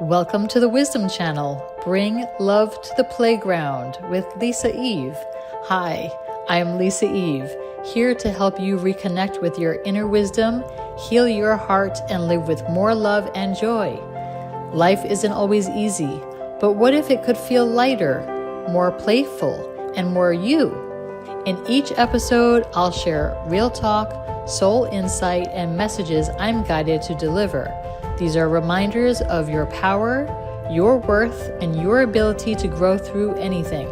Welcome to the Wisdom Channel. Bring love to the playground with Lisa Eve. Hi, I am Lisa Eve, here to help you reconnect with your inner wisdom, heal your heart, and live with more love and joy. Life isn't always easy, but what if it could feel lighter, more playful, and more you? In each episode, I'll share real talk, soul insight, and messages I'm guided to deliver. These are reminders of your power, your worth, and your ability to grow through anything.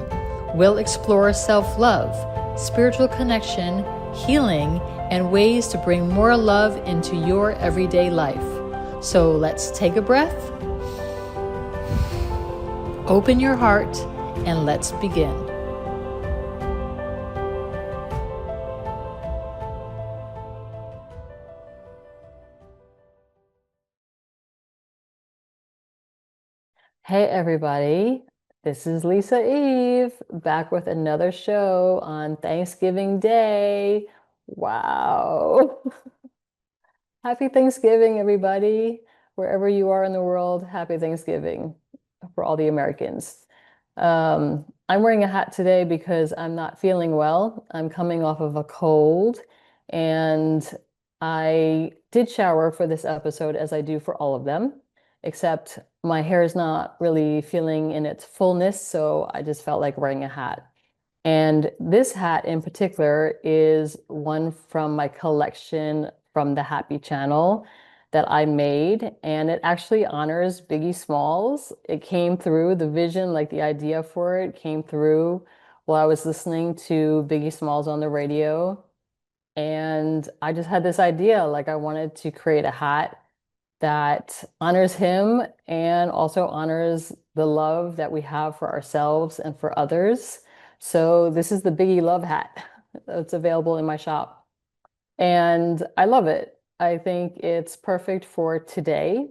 We'll explore self-love, spiritual connection, healing, and ways to bring more love into your everyday life. So let's take a breath, open your heart, and let's begin. Hey everybody, this is Lisa Eve, back with another show on Thanksgiving Day. Wow. Happy Thanksgiving, everybody. Wherever you are in the world, happy Thanksgiving for all the Americans. I'm wearing a hat today because I'm not feeling well. I'm coming off of a cold, and I did shower for this episode as I do for all of them, except my hair is not really feeling in its fullness, so I just felt like wearing a hat. And this hat in particular is one from my collection from the Happy Channel that I made, and it actually honors BiGGiE Smalls. It came through the vision, like the idea for it came through while I was listening to BiGGiE Smalls on the radio. And I just had this idea, like I wanted to create a hat that honors him and also honors the love that we have for ourselves and for others. So this is the BiGGiE Love hat that's available in my shop. And I love it. I think it's perfect for today.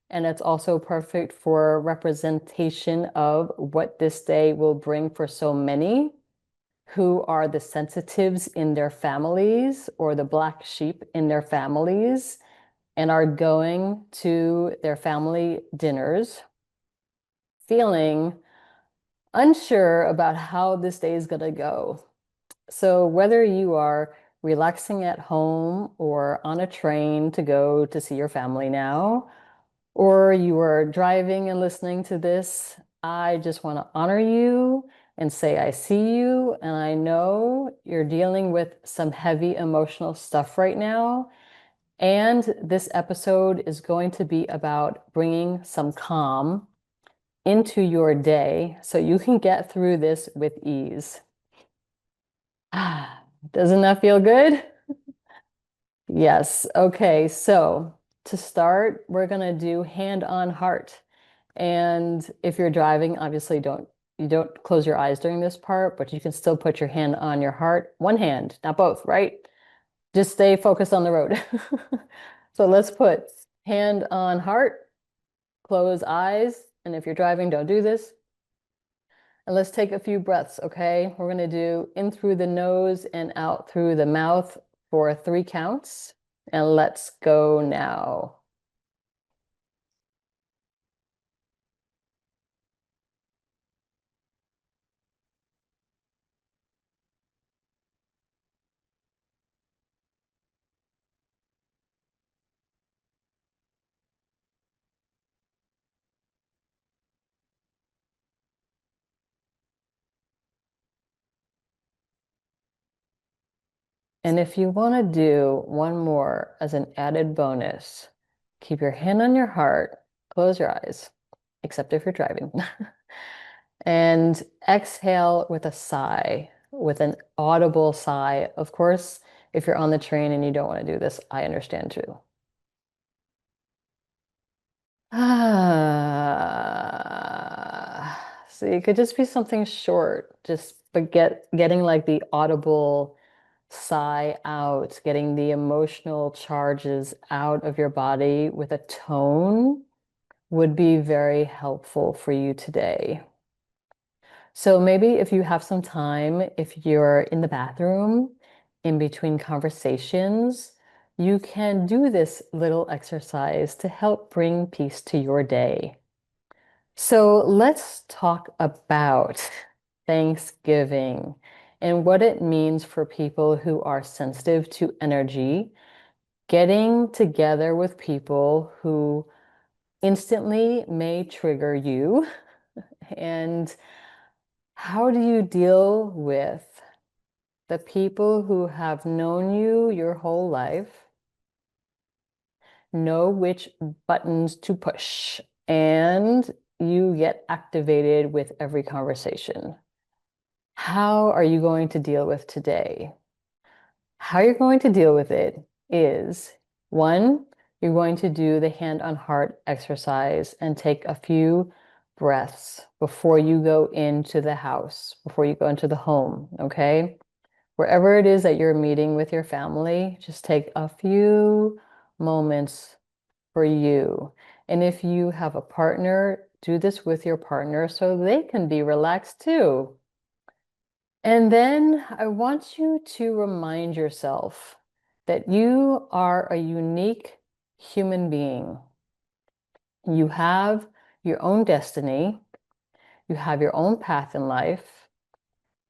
And it's also perfect for representation of what this day will bring for so many who are the sensitives in their families or the black sheep in their families and are going to their family dinners feeling unsure about how this day is going to go. So whether you are relaxing at home or on a train to go to see your family now, or you are driving and listening to this, I just want to honor you and say I see you, and I know you're dealing with some heavy emotional stuff right now. And this episode is going to be about bringing some calm into your day so you can get through this with ease. Doesn't that feel good? Yes. Okay. So to start, we're going to do hand on heart. And if you're driving, obviously you don't close your eyes during this part, but you can still put your hand on your heart. One hand, not both, right? Just stay focused on the road. So let's put hand on heart, close eyes. And if you're driving, don't do this. And let's take a few breaths, okay? We're going to do in through the nose and out through the mouth for 3 counts. And let's go now. And if you want to do one more as an added bonus, keep your hand on your heart, close your eyes, except if you're driving. And exhale with a sigh, with an audible sigh. Of course, if you're on the train and you don't want to do this, I understand too. So it could just be something short, but getting like the audible sigh out, getting the emotional charges out of your body with a tone would be very helpful for you today. So maybe if you have some time, if you're in the bathroom in between conversations, you can do this little exercise to help bring peace to your day. So let's talk about Thanksgiving and what it means for people who are sensitive to energy, getting together with people who instantly may trigger you. And how do you deal with the people who have known you your whole life, know which buttons to push, and you get activated with every conversation? How are you going to deal with today? How you're going to deal with it is one, you're going to do the hand on heart exercise and take a few breaths before you go into the house, before you go into the home, okay? Wherever it is that you're meeting with your family, just take a few moments for you. And if you have a partner, do this with your partner so they can be relaxed too. And then I want you to remind yourself that you are a unique human being. You have your own destiny, you have your own path in life,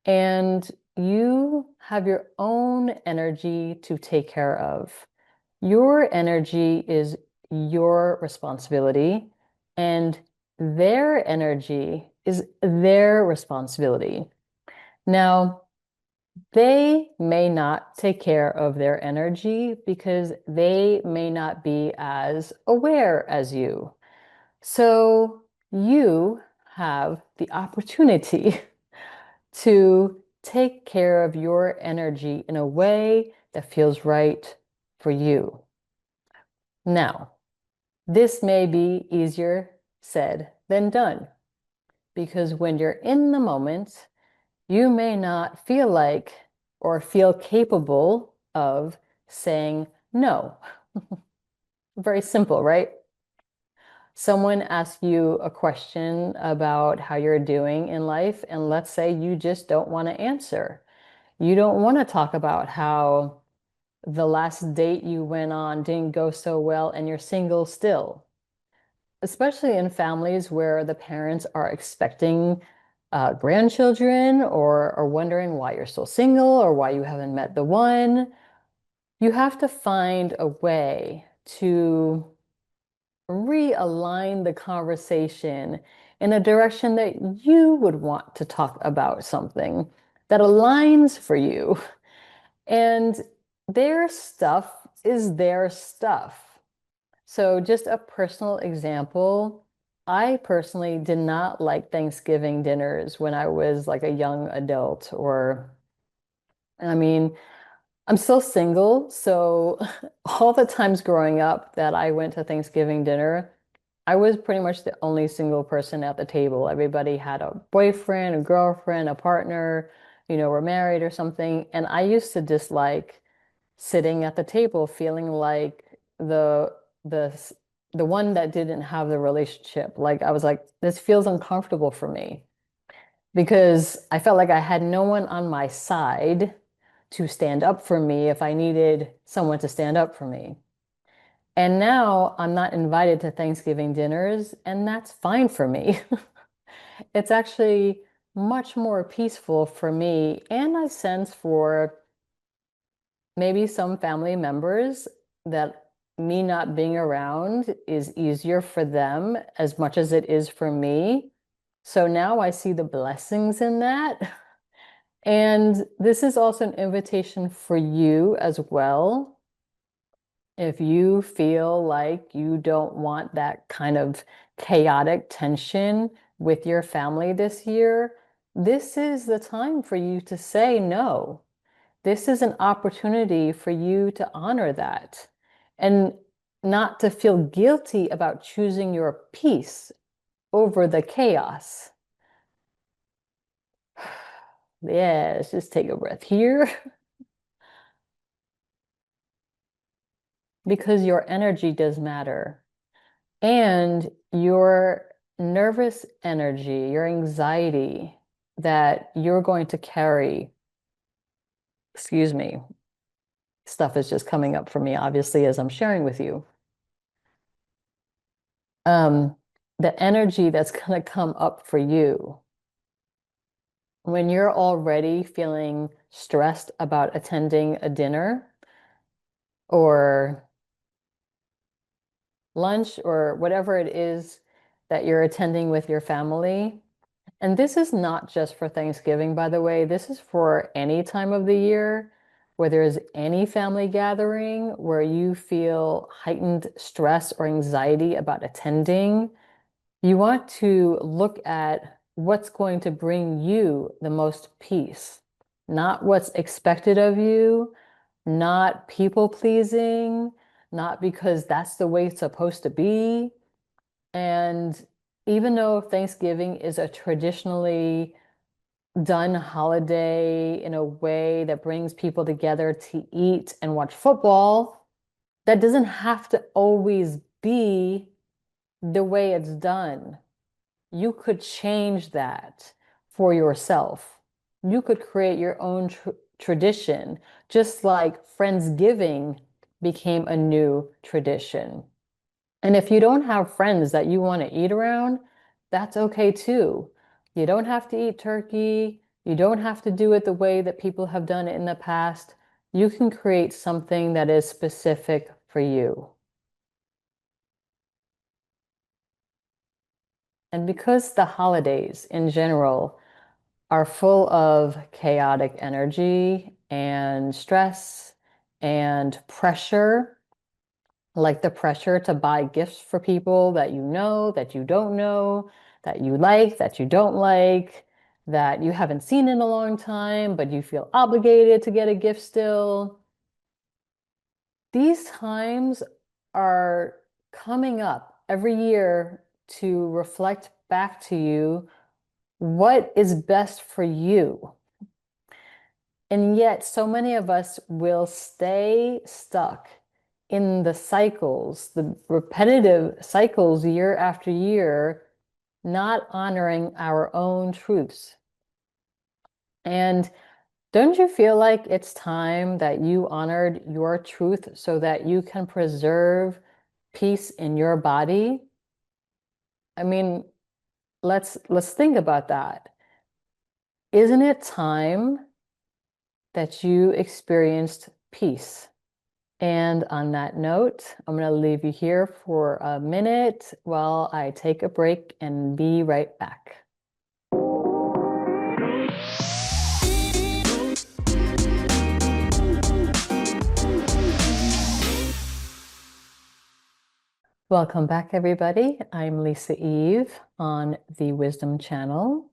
and you have your own energy to take care of. Your energy is your responsibility, and their energy is their responsibility. Now, they may not take care of their energy because they may not be as aware as you. So you have the opportunity to take care of your energy in a way that feels right for you. Now, this may be easier said than done because when you're in the moment, you may not feel like or feel capable of saying no. Very simple, right? Someone asks you a question about how you're doing in life, and let's say you just don't want to answer. You don't want to talk about how the last date you went on didn't go so well and you're single still, especially in families where the parents are expecting grandchildren or are wondering why you're still single or why you haven't met the one. You have to find a way to realign the conversation in a direction that you would want to talk about something that aligns for you. And their stuff is their stuff. So, just a personal example, I personally did not like Thanksgiving dinners when I was like a young adult, or, I mean, I'm still single. So, all the times growing up that I went to Thanksgiving dinner, I was pretty much the only single person at the table. Everybody had a boyfriend, a girlfriend, a partner, were married or something. And I used to dislike sitting at the table feeling like the the one that didn't have the relationship. Like I was like, this feels uncomfortable for me because I felt like I had no one on my side to stand up for me if I needed someone to stand up for me. And now I'm not invited to Thanksgiving dinners, and that's fine for me. It's actually much more peaceful for me, and I sense for maybe some family members that me not being around is easier for them as much as it is for me. So now I see the blessings in that. And this is also an invitation for you as well. If you feel like you don't want that kind of chaotic tension with your family this year, this is the time for you to say no. This is an opportunity for you to honor that and not to feel guilty about choosing your peace over the chaos. Yes, just take a breath here because your energy does matter. And your nervous energy, your anxiety that you're going to carry, excuse me, stuff is just coming up for me, obviously, as I'm sharing with you. Um, the energy that's going to come up for you when you're already feeling stressed about attending a dinner or lunch or whatever it is that you're attending with your family. And this is not just for Thanksgiving, by the way. This is for any time of the year where there's any family gathering where you feel heightened stress or anxiety about attending. You want to look at what's going to bring you the most peace, not what's expected of you, not people pleasing, not because that's the way it's supposed to be. And even though Thanksgiving is a traditionally done holiday in a way that brings people together to eat and watch football, that doesn't have to always be the way it's done. You could change that for yourself. You could create your own tradition, just like Friendsgiving became a new tradition. And if you don't have friends that you want to eat around, that's okay too. You don't have to eat turkey. You don't have to do it the way that people have done it in the past. You can create something that is specific for you. And because the holidays in general are full of chaotic energy and stress and pressure, like the pressure to buy gifts for people that you know, that you don't know, that you like, that you don't like, that you haven't seen in a long time, but you feel obligated to get a gift still. These times are coming up every year to reflect back to you what is best for you. And yet, so many of us will stay stuck in the cycles, the repetitive cycles year after year, not honoring our own truths. And don't you feel like it's time that you honored your truth so that you can preserve peace in your body? I mean, let's think about that. Isn't it time that you experienced peace? And on that note, I'm going to leave you here for a minute while I take a break and be right back. Welcome back, everybody. I'm Lisa Eve on the Wisdom Channel,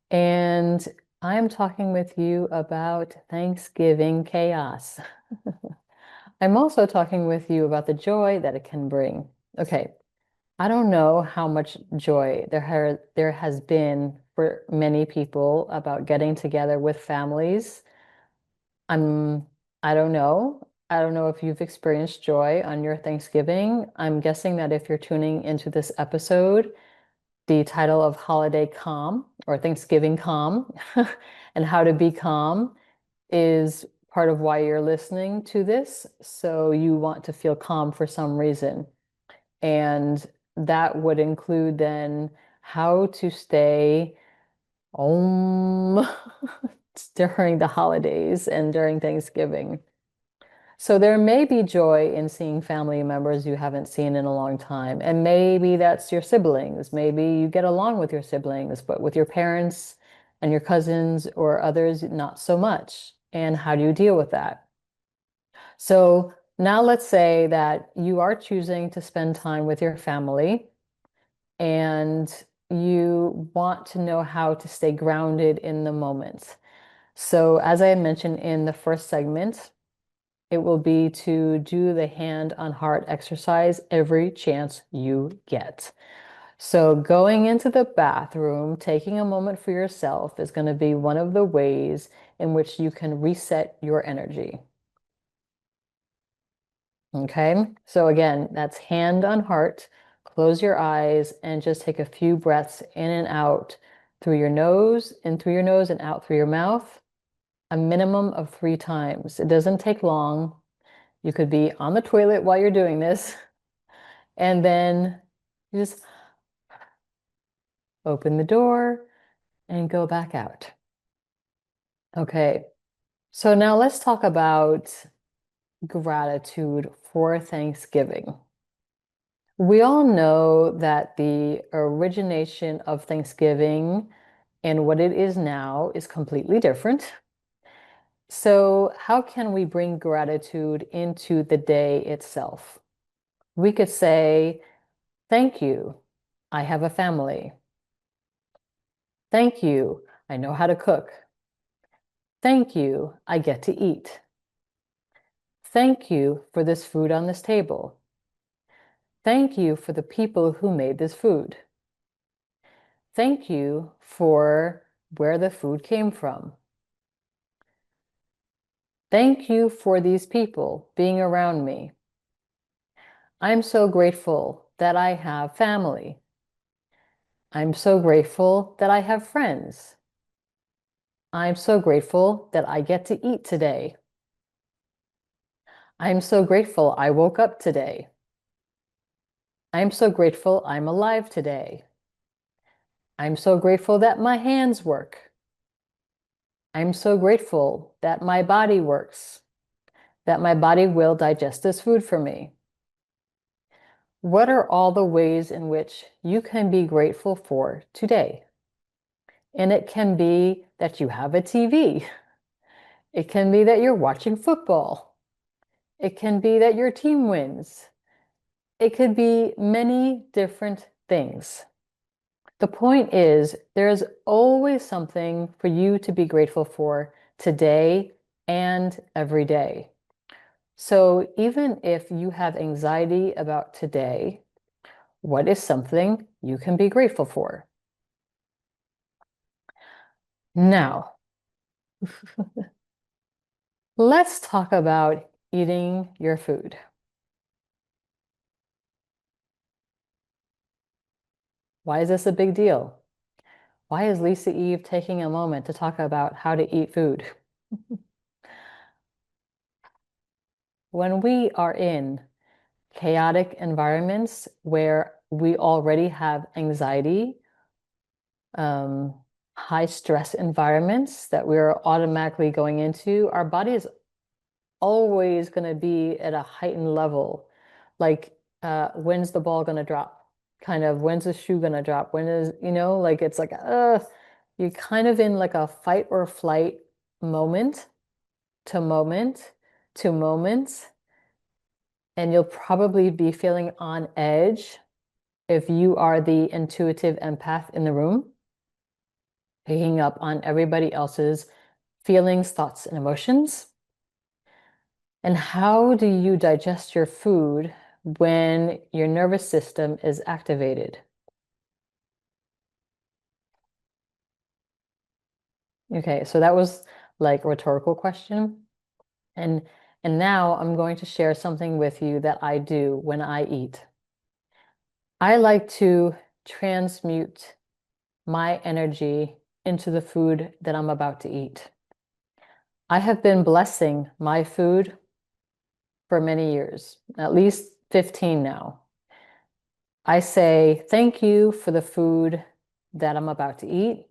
and I'm talking with you about Thanksgiving chaos. I'm also talking with you about the joy that it can bring. Okay, I don't know how much joy there has been for many people about getting together with families. I'm, I don't know. I don't know if you've experienced joy on your Thanksgiving. I'm guessing that if you're tuning into this episode, the title of Holiday Calm or Thanksgiving Calm and how to be calm is part of why you're listening to this. So you want to feel calm for some reason. And that would include then how to stay om during the holidays and during Thanksgiving. So there may be joy in seeing family members you haven't seen in a long time. And maybe that's your siblings. Maybe you get along with your siblings, but with your parents and your cousins or others, not so much. And how do you deal with that? So now let's say that you are choosing to spend time with your family and you want to know how to stay grounded in the moment. So as I mentioned in the first segment, it will be to do the hand on heart exercise every chance you get. So going into the bathroom, taking a moment for yourself is going to be one of the ways in which you can reset your energy. Okay, so again, that's hand on heart. Close your eyes and just take a few breaths in and out through your nose, in through your nose and out through your mouth, a minimum of 3 times. It doesn't take long. You could be on the toilet while you're doing this, and then you just open the door, and go back out. Okay, so now let's talk about gratitude for Thanksgiving. We all know that the origination of Thanksgiving and what it is now is completely different. So, how can we bring gratitude into the day itself? We could say, thank you, I have a family. Thank you, I know how to cook. Thank you, I get to eat. Thank you for this food on this table. Thank you for the people who made this food. Thank you for where the food came from. Thank you for these people being around me. I'm so grateful that I have family. I'm so grateful that I have friends. I'm so grateful that I get to eat today. I'm so grateful I woke up today. I'm so grateful I'm alive today. I'm so grateful that my hands work. I'm so grateful that my body works, that my body will digest this food for me. What are all the ways in which you can be grateful for today? And it can be that you have a TV. It can be that you're watching football. It can be that your team wins. It could be many different things. The point is, there's always something for you to be grateful for today and every day. So even if you have anxiety about today, what is something you can be grateful for? Now, let's talk about eating your food. Why is this a big deal? Why is Lisa Eve taking a moment to talk about how to eat food? When we are in chaotic environments where we already have anxiety, high stress environments that we're automatically going into, our body is always going to be at a heightened level. Like, when's the ball going to drop? Kind of, when's the shoe going to drop? When is, like it's like, you're kind of in like a fight or flight moment to moment to moment. And you'll probably be feeling on edge if you are the intuitive empath in the room, picking up on everybody else's feelings, thoughts, and emotions. And how do you digest your food when your nervous system is activated? Okay, so that was like a rhetorical question. And now I'm going to share something with you that I do when I eat. I like to transmute my energy into the food that I'm about to eat. I have been blessing my food for many years, at least 15 now. I say thank you for the food that I'm about to eat.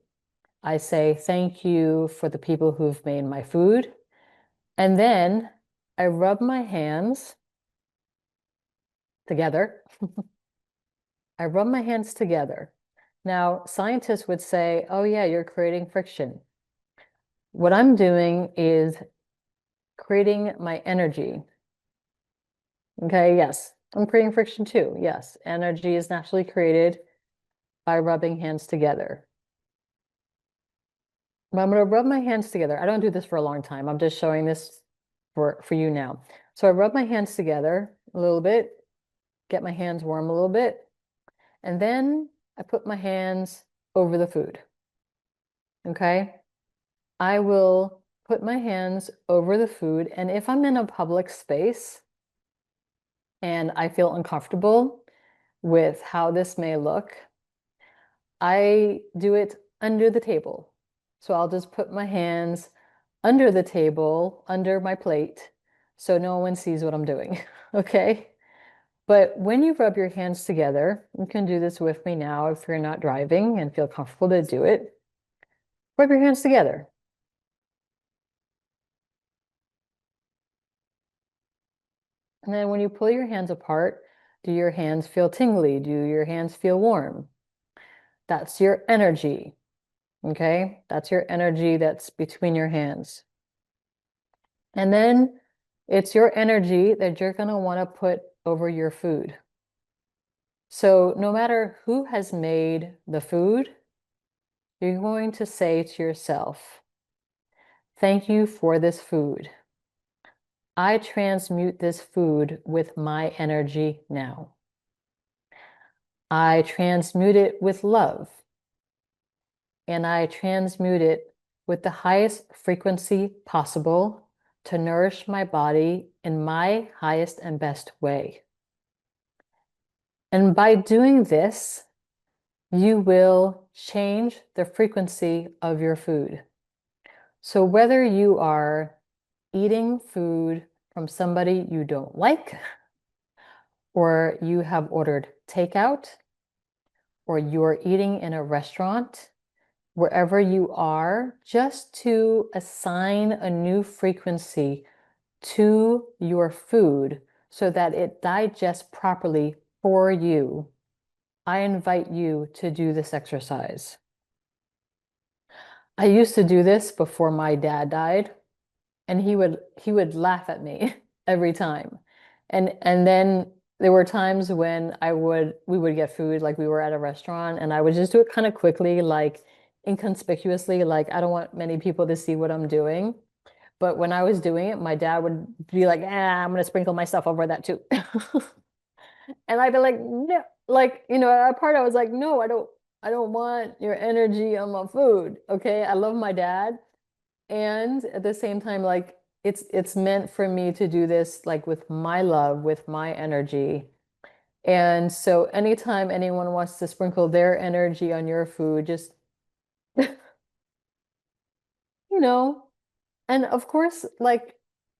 I say thank you for the people who've made my food. And then I rub my hands together. I rub my hands together. Now, scientists would say, oh yeah, you're creating friction. What I'm doing is creating my energy. Okay, yes, I'm creating friction too. Yes, energy is naturally created by rubbing hands together. But I'm going to rub my hands together. I don't do this for a long time. I'm just showing this for you now. So I rub my hands together a little bit, get my hands warm a little bit, and then I put my hands over the food. Okay? I will put my hands over the food, and if I'm in a public space and I feel uncomfortable with how this may look, I do it under the table. So I'll just put my hands under the table, under my plate, so no one sees what I'm doing. Okay? But when you rub your hands together, you can do this with me now if you're not driving and feel comfortable to do it. Rub your hands together. And then when you pull your hands apart, do your hands feel tingly? Do your hands feel warm? That's your energy, okay? That's your energy that's between your hands. And then it's your energy that you're going to want to put over your food. So no matter who has made the food, you're going to say to yourself, thank you for this food. I transmute this food with my energy now. I transmute it with love. And I transmute it with the highest frequency possible to nourish my body in my highest and best way. And by doing this, you will change the frequency of your food. So whether you are eating food from somebody you don't like, or you have ordered takeout, or you're eating in a restaurant, wherever you are, just to assign a new frequency to your food so that it digests properly for you, I invite you to do this exercise. I used to do this before my dad died, and he would laugh at me every time. And then there were times when we would get food, like we were at a restaurant, and I would just do it kind of quickly, like inconspicuously, like I don't want many people to see what I'm doing. But when I was doing it, my dad would be like, I'm gonna sprinkle my stuff over that too. And I'd be like, no, like, at a part I was like, no, I don't want your energy on my food. Okay. I love my dad. And at the same time, like it's meant for me to do this like with my love, with my energy. And so anytime anyone wants to sprinkle their energy on your food, just, you know, and of course, like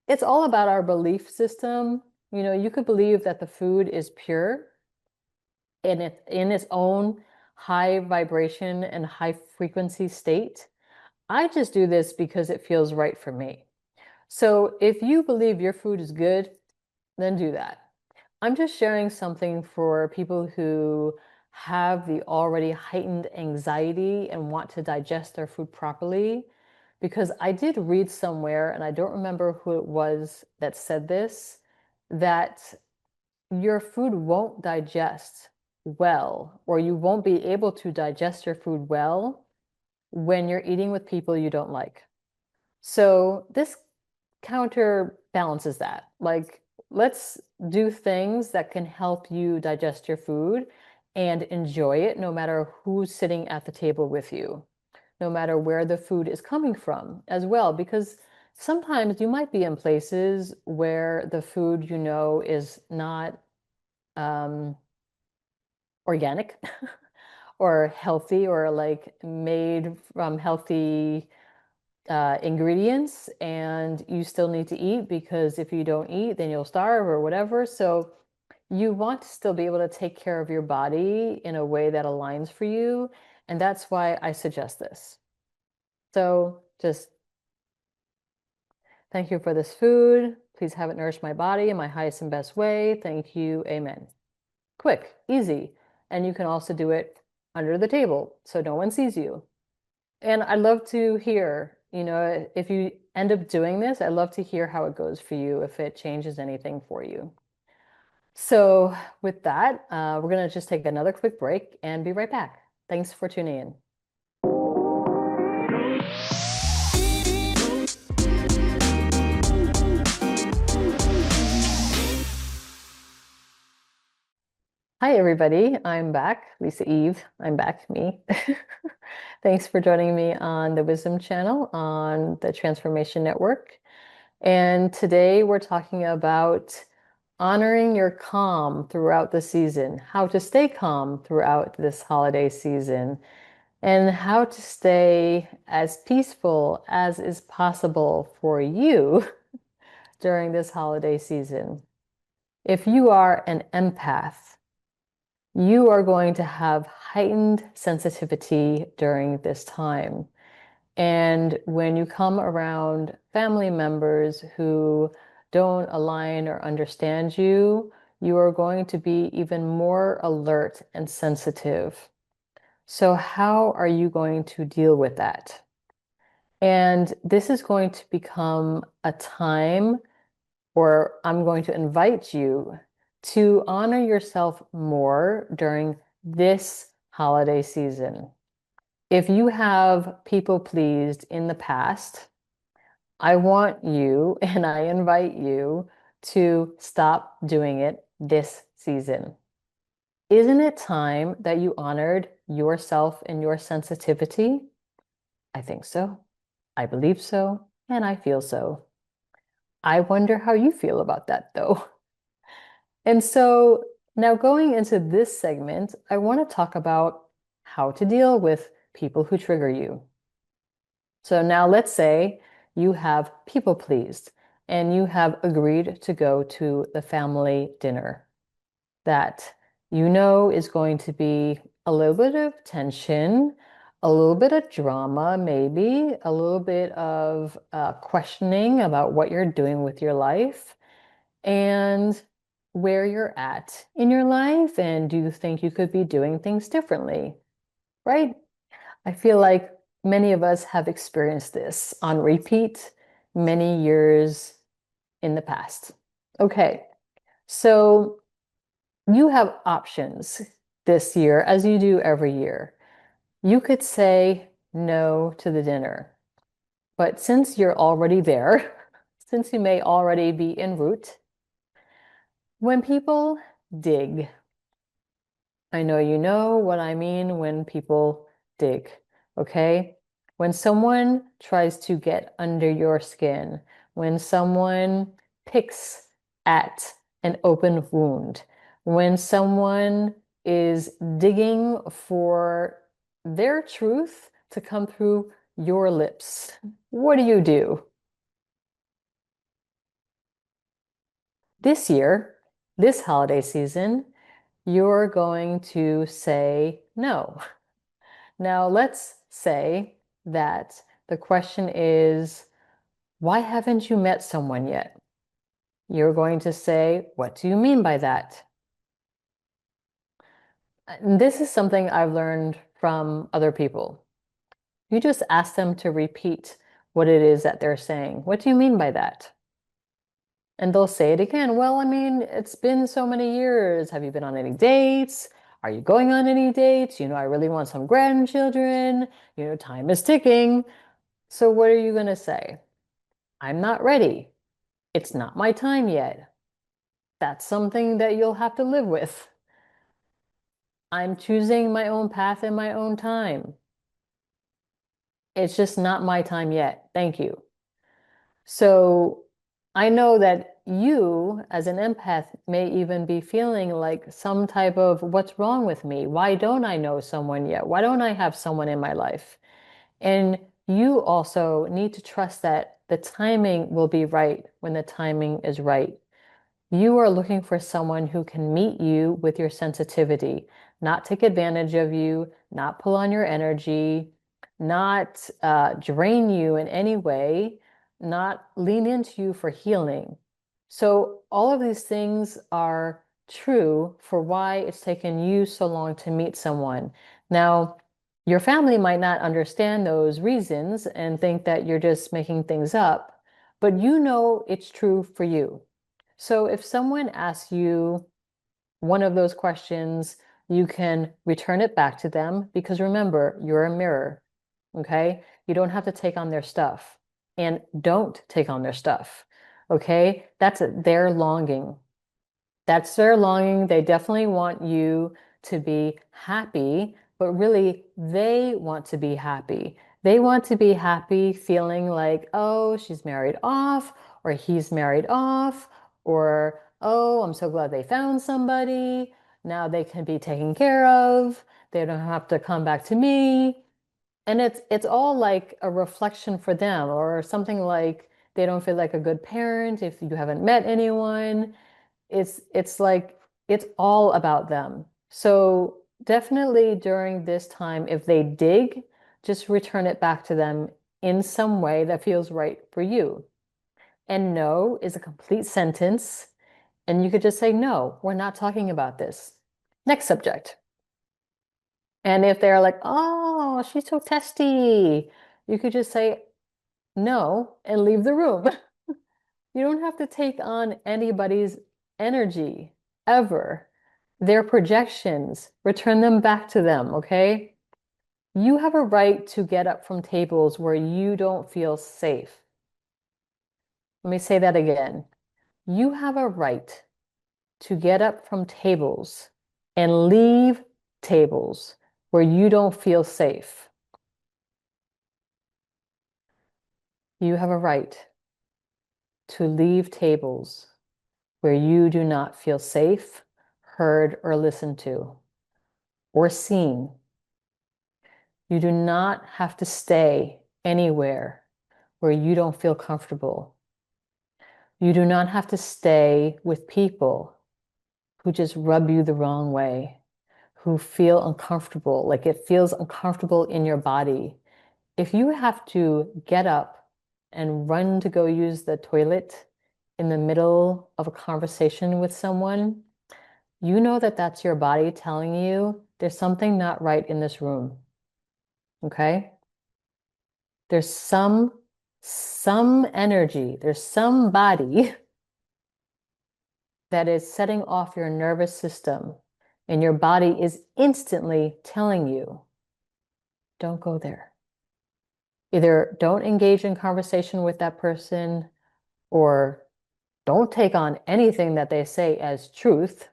it's all about our belief system. You could believe that the food is pure in its own high vibration and high frequency state. I just do this because it feels right for me. So if you believe your food is good, then do that. I'm just sharing something for people who have the already heightened anxiety and want to digest their food properly. Because I did read somewhere, and I don't remember who it was that said this, that your food won't digest well, or you won't be able to digest your food well when you're eating with people you don't like. So this counterbalances that. Like, let's do things that can help you digest your food and enjoy it no matter who's sitting at the table with you, no matter where the food is coming from as well, because sometimes you might be in places where the food is not organic or healthy or like made from healthy ingredients, and you still need to eat because if you don't eat, then you'll starve or whatever. So you want to still be able to take care of your body in a way that aligns for you. And that's why I suggest this. So just thank you for this food. Please have it nourish my body in my highest and best way. Thank you. Amen. Quick, easy. And you can also do it under the table so no one sees you. And I'd love to hear, if you end up doing this, I'd love to hear how it goes for you, if it changes anything for you. So with that, we're going to just take another quick break and be right back. Thanks for tuning in. Hi, everybody. I'm back. Lisa Eve. I'm back, me. Thanks for joining me on the Wisdom Channel on the Transformation Network. And today we're talking about honoring your calm throughout the season, how to stay calm throughout this holiday season, and how to stay as peaceful as is possible for you during this holiday season. If you are an empath, you are going to have heightened sensitivity during this time. And when you come around family members who don't align or understand you, you are going to be even more alert and sensitive. So, how are you going to deal with that? And this is going to become a time, or I'm going to invite you to honor yourself more during this holiday season. If you have people pleased in the past, I want you and I invite you to stop doing it this season. Isn't it time that you honored yourself and your sensitivity? I think so. I believe so. And I feel so. I wonder how you feel about that, though. And so now going into this segment, I want to talk about how to deal with people who trigger you. So now let's say you have people pleased and you have agreed to go to the family dinner that you know is going to be a little bit of tension, a little bit of drama, maybe a little bit of questioning about what you're doing with your life and where you're at in your life. And do you think you could be doing things differently? Right? I feel like many of us have experienced this on repeat many years in the past. Okay, so you have options this year, as you do every year. You could say no to the dinner, but since you're already there, since you may already be en route, when people dig, I know you know what I mean when people dig, okay? When someone tries to get under your skin, when someone picks at an open wound, when someone is digging for their truth to come through your lips, what do you do? This year, this holiday season, you're going to say no. Now, let's say that the question is, why haven't you met someone yet? You're going to say, what do you mean by that? And this is something I've learned from other people. You just ask them to repeat what it is that they're saying. What do you mean by that? And they'll say it again. Well, I mean, it's been so many years. Have you been on any dates? Are you going on any dates? I really want some grandchildren. Time is ticking. So what are you going to say? I'm not ready. It's not my time yet. That's something that you'll have to live with. I'm choosing my own path in my own time. It's just not my time yet. Thank you. So I know that you, as an empath, may even be feeling like some type of what's wrong with me? Why don't I know someone yet? Why don't I have someone in my life? And you also need to trust that the timing will be right when the timing is right. You are looking for someone who can meet you with your sensitivity, not take advantage of you, not pull on your energy, not drain you in any way, not lean into you for healing. So, all of these things are true for why it's taken you so long to meet someone. Now, your family might not understand those reasons and think that you're just making things up, but you know it's true for you. So if someone asks you one of those questions, you can return it back to them because remember, you're a mirror, okay? You don't have to take on their stuff and don't take on their stuff, okay? That's their longing. That's their longing. They definitely want you to be happy, but really they want to be happy. They want to be happy feeling like, oh, she's married off, or he's married off, or oh, I'm so glad they found somebody. Now they can be taken care of. They don't have to come back to me. And it's all like a reflection for them, or something like they don't feel like a good parent if you haven't met anyone. It's like it's all about them. So definitely during this time, if they dig, just return it back to them in some way that feels right for you. And no is a complete sentence. And you could just say, no, we're not talking about this. Next subject. And if they're like, oh, she's so testy, you could just say no and leave the room. You don't have to take on anybody's energy ever. Their projections, return them back to them, okay? You have a right to get up from tables where you don't feel safe. Let me say that again. You have a right to get up from tables and leave tables where you don't feel safe. You have a right to leave tables where you do not feel safe, heard, or listened to, or seen. You do not have to stay anywhere where you don't feel comfortable. You do not have to stay with people who just rub you the wrong way, who feel uncomfortable, like it feels uncomfortable in your body. If you have to get up and run to go use the toilet in the middle of a conversation with someone, you know that that's your body telling you there's something not right in this room. Okay? There's some energy, there's somebody that is setting off your nervous system, and your body is instantly telling you, don't go there. Either don't engage in conversation with that person, or don't take on anything that they say as truth,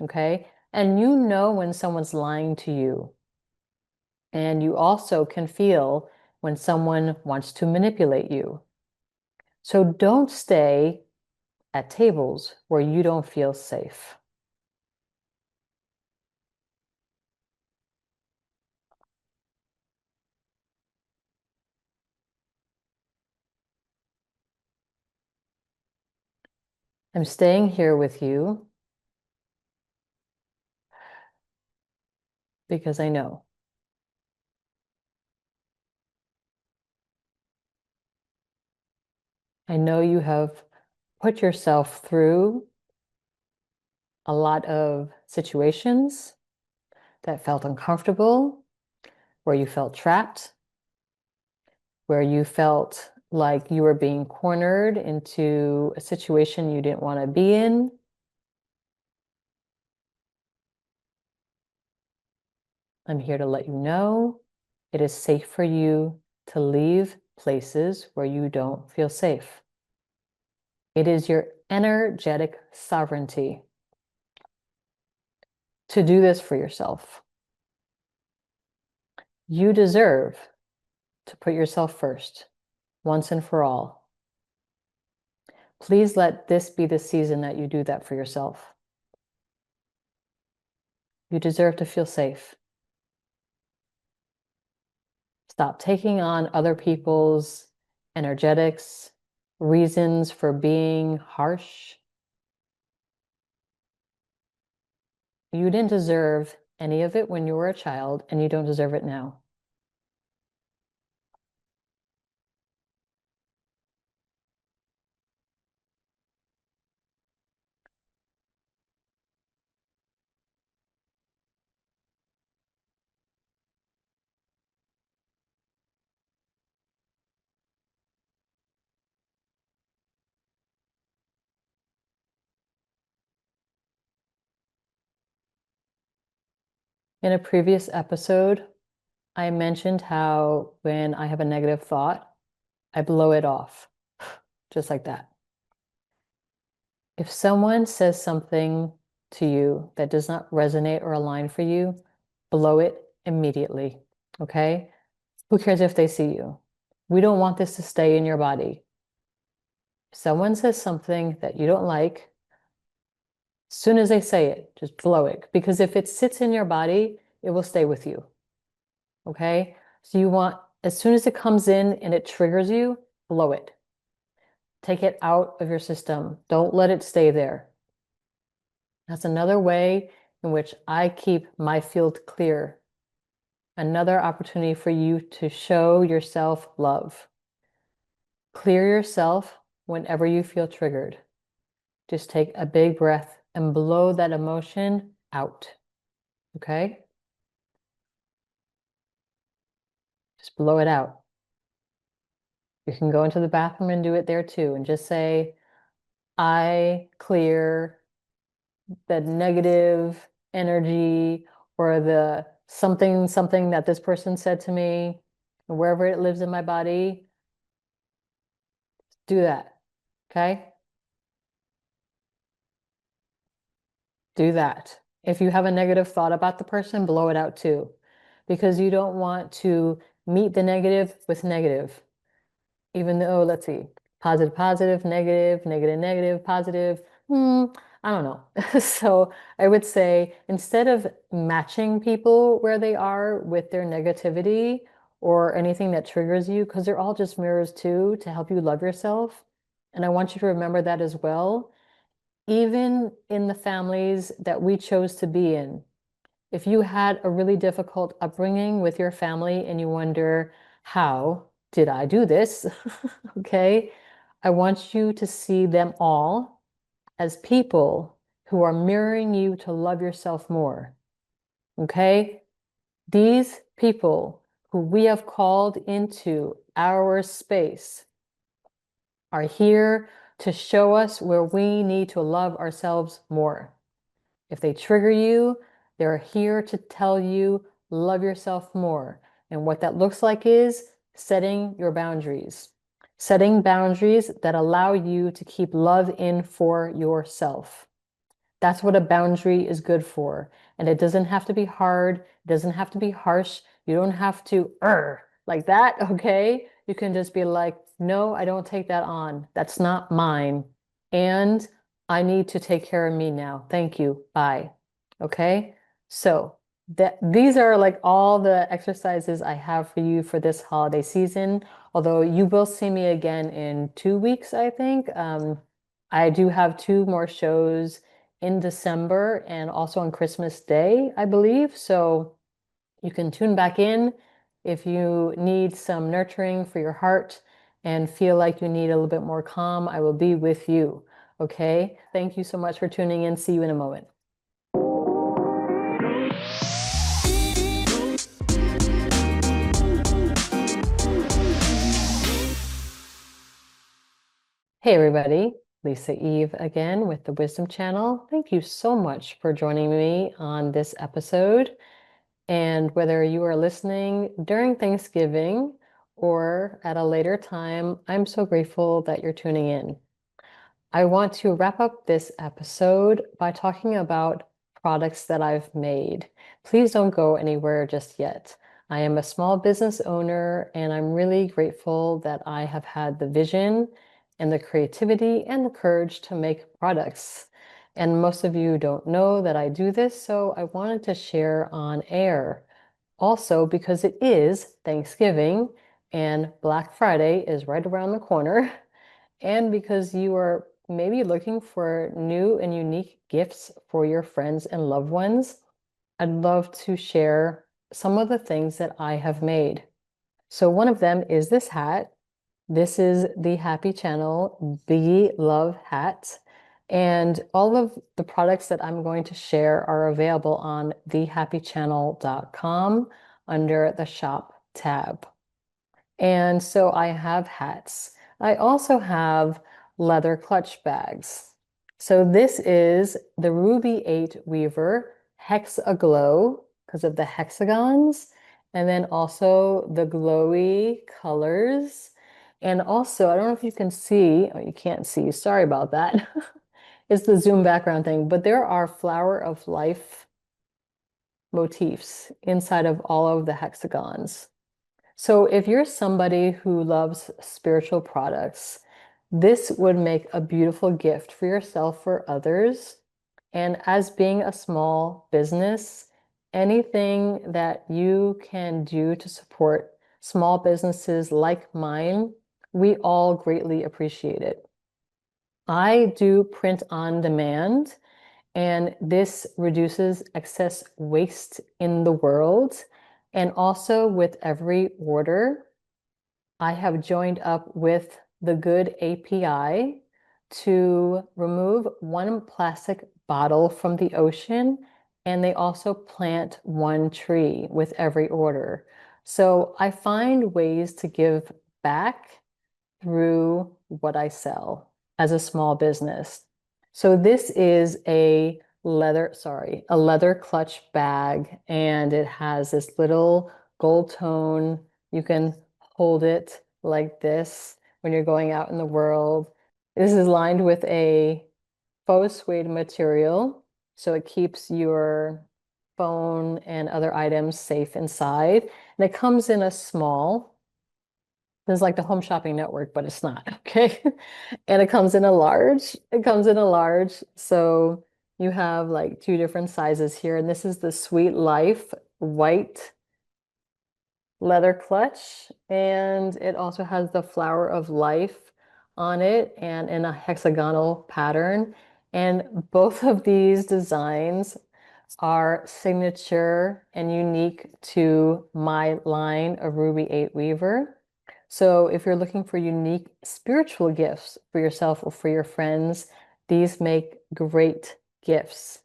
okay? And you know when someone's lying to you. And you also can feel when someone wants to manipulate you. So don't stay at tables where you don't feel safe. I'm staying here with you because I know. I know you have put yourself through a lot of situations that felt uncomfortable, where you felt trapped, where you felt like you were being cornered into a situation you didn't want to be in. I'm here to let you know it is safe for you to leave places where you don't feel safe. It is your energetic sovereignty to do this for yourself. You deserve to put yourself first, once and for all. Please let this be the season that you do that for yourself. You deserve to feel safe. Stop taking on other people's energetics, reasons for being harsh. You didn't deserve any of it when you were a child, and you don't deserve it now. In a previous episode, I mentioned how when I have a negative thought, I blow it off, just like that. If someone says something to you that does not resonate or align for you, blow it immediately, okay? Who cares if they see you? We don't want this to stay in your body. If someone says something that you don't like, as soon as they say it, just blow it. Because if it sits in your body, it will stay with you, okay? So you want, as soon as it comes in and it triggers you, blow it. Take it out of your system. Don't let it stay there. That's another way in which I keep my field clear. Another opportunity for you to show yourself love. Clear yourself whenever you feel triggered. Just take a big breath and blow that emotion out. Okay? Just blow it out. You can go into the bathroom and do it there too, and just say, I clear the negative energy or the something that this person said to me, wherever it lives in my body, do that. Okay? Do that. If you have a negative thought about the person, blow it out too, because you don't want to meet the negative with negative. Even though, let's see, positive, positive, negative, negative, negative, positive. I don't know. So I would say instead of matching people where they are with their negativity or anything that triggers you, because they're all just mirrors too, to help you love yourself. And I want you to remember that as well. Even in the families that we chose to be in, if you had a really difficult upbringing with your family and you wonder, how did I do this? Okay, I want you to see them all as people who are mirroring you to love yourself more. Okay, these people who we have called into our space are here to show us where we need to love ourselves more. If they trigger you, they're here to tell you, love yourself more. And what that looks like is setting your boundaries. Setting boundaries that allow you to keep love in for yourself. That's what a boundary is good for. And it doesn't have to be hard. It doesn't have to be harsh. You don't have to like that, okay? You can just be like, no, I don't take that on. That's not mine. And I need to take care of me now. Thank you. Bye. Okay? So these are like all the exercises I have for you for this holiday season. Although you will see me again in 2 weeks, I think. I do have two more shows in December and also on Christmas Day, I believe. So you can tune back in if you need some nurturing for your heart and feel like you need a little bit more calm. I will be with you. Okay. Thank you so much for tuning in. See you in a moment. Hey, everybody. Lisa Eve again with the Wisdom Channel. Thank you so much for joining me on this episode. And whether you are listening during Thanksgiving or at a later time, I'm so grateful that you're tuning in. I want to wrap up this episode by talking about products that I've made. Please don't go anywhere just yet. I am a small business owner, and I'm really grateful that I have had the vision and the creativity and the courage to make products. And most of you don't know that I do this, so I wanted to share on air. Also, because it is Thanksgiving and Black Friday is right around the corner, and because you are maybe looking for new and unique gifts for your friends and loved ones, I'd love to share some of the things that I have made. So one of them is this hat. This is the Happy Channel BiGGiE Love Hat. And all of the products that I'm going to share are available on thehappychannel.com under the shop tab. And so I have hats. I also have leather clutch bags. So this is the Ruby 8 Weaver Hex Aglow because of the hexagons, and then also the glowy colors. And also, I don't know if you can see, oh, you can't see, sorry about that. It's the Zoom background thing, but there are flower of life motifs inside of all of the hexagons. So if you're somebody who loves spiritual products, this would make a beautiful gift for yourself or others. And as being a small business, anything that you can do to support small businesses like mine, we all greatly appreciate it. I do print on demand, And this reduces excess waste in the world. And also with every order, I have joined up with the BiGGiE API to remove one plastic bottle from the ocean, and they also plant one tree with every order. So I find ways to give back through what I sell as a small business. So this is a leather clutch bag, and it has this little gold tone. You can hold it like this when you're going out in the world. This is lined with a faux suede material, so it keeps your phone and other items safe inside. And it comes in a small. This is like the Home Shopping Network, but it's not, okay? And it comes in a large. It comes in a large. So you have like two different sizes here. And this is the Sweet Life white leather clutch. And it also has the flower of life on it and in a hexagonal pattern. And both of these designs are signature and unique to my line of Ruby 8 Weaver. So if you're looking for unique spiritual gifts for yourself or for your friends, these make great gifts.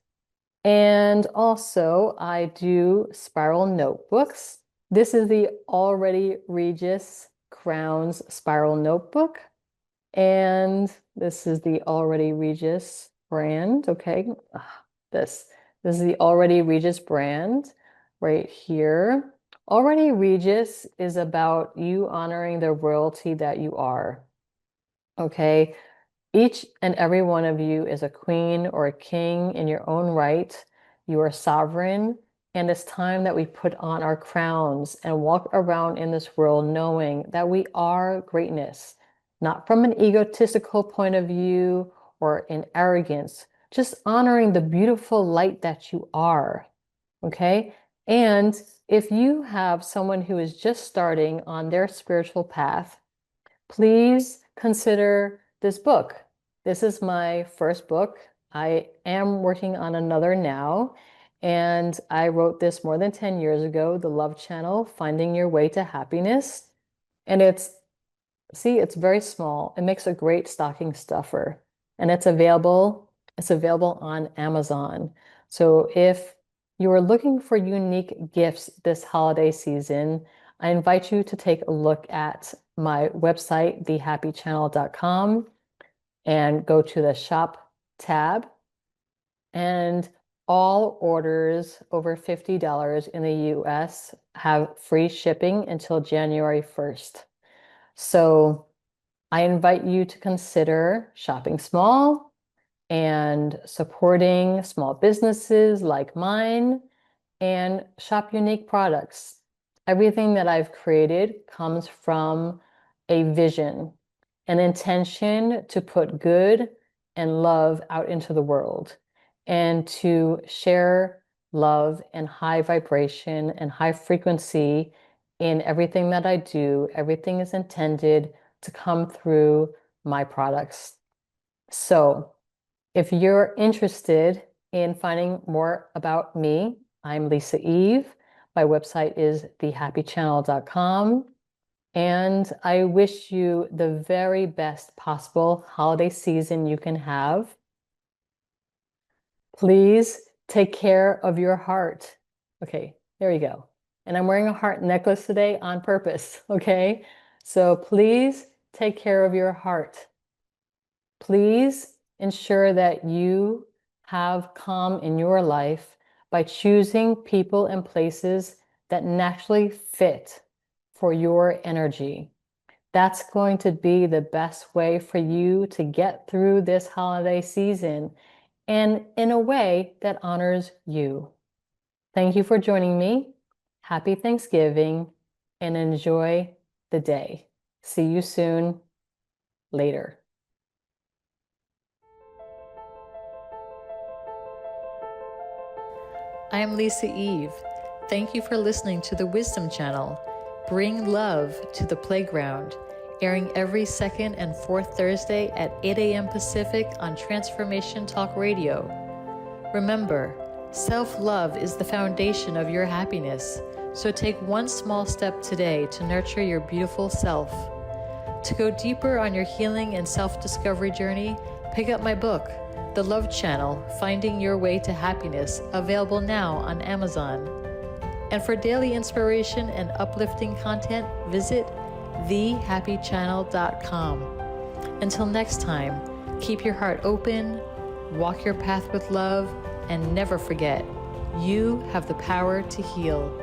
And also, I do spiral notebooks. This is the Already Regis Crowns Spiral Notebook. And this is the Already Regis brand. Okay. This is the Already Regis brand right here. Already Regis is about you honoring the royalty that you are. Okay. Each and every one of you is a queen or a king in your own right. You are sovereign. And it's time that we put on our crowns and walk around in this world knowing that we are greatness, not from an egotistical point of view or in arrogance, just honoring the beautiful light that you are. Okay. And if you have someone who is just starting on their spiritual path, please consider this book. This is my first book. I am working on another now, and I wrote this more than 10 years ago, The Love Channel, Finding Your Way to Happiness. And it's very small. It makes a great stocking stuffer, and it's available on Amazon. So if you are looking for unique gifts this holiday season, I invite you to take a look at my website, thehappychannel.com, and go to the shop tab. And all orders over $50 in the US have free shipping until January 1st. So I invite you to consider shopping small and supporting small businesses like mine and shop unique products. Everything that I've created comes from a vision, an intention to put good and love out into the world and to share love and high vibration and high frequency in everything that I do. Everything is intended to come through my products. So if you're interested in finding more about me, I'm Lisa Eve. My website is thehappychannel.com. And I wish you the very best possible holiday season you can have. Please take care of your heart. Okay, there you go. And I'm wearing a heart necklace today on purpose, okay? So please take care of your heart. Please ensure that you have calm in your life by choosing people and places that naturally fit for your energy. That's going to be the best way for you to get through this holiday season and in a way that honors you. Thank you for joining me. Happy Thanksgiving and enjoy the day. See you soon. Later. I am Lisa Eve. Thank you for listening to the Wisdom Channel. Bring love to the playground, airing every second and fourth Thursday at 8 a.m. Pacific on Transformation Talk Radio. Remember, self-love is the foundation of your happiness, so take one small step today to nurture your beautiful self. To go deeper on your healing and self-discovery journey, pick up my book, The Love Channel, Finding Your Way to Happiness, available now on Amazon. And for daily inspiration and uplifting content, visit thehappychannel.com. Until next time, keep your heart open, walk your path with love, and never forget, you have the power to heal.